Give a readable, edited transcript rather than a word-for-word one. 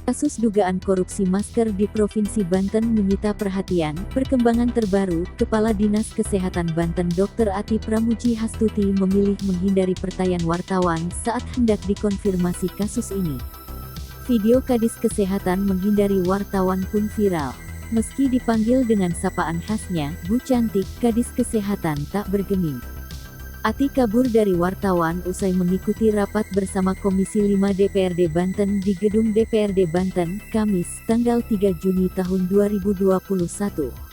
Kasus dugaan korupsi masker di Provinsi Banten menyita perhatian. Perkembangan terbaru, Kepala Dinas Kesehatan Banten Dr. Ati Pramuji Hastuti memilih menghindari pertanyaan wartawan saat hendak dikonfirmasi kasus ini. Video Kadis Kesehatan menghindari wartawan pun viral. Meski dipanggil dengan sapaan khasnya, Bu Cantik, Kadis Kesehatan tak bergeming. Ati kabur dari wartawan usai mengikuti rapat bersama Komisi 5 DPRD Banten di Gedung DPRD Banten, Kamis, tanggal 3 Juni tahun 2021.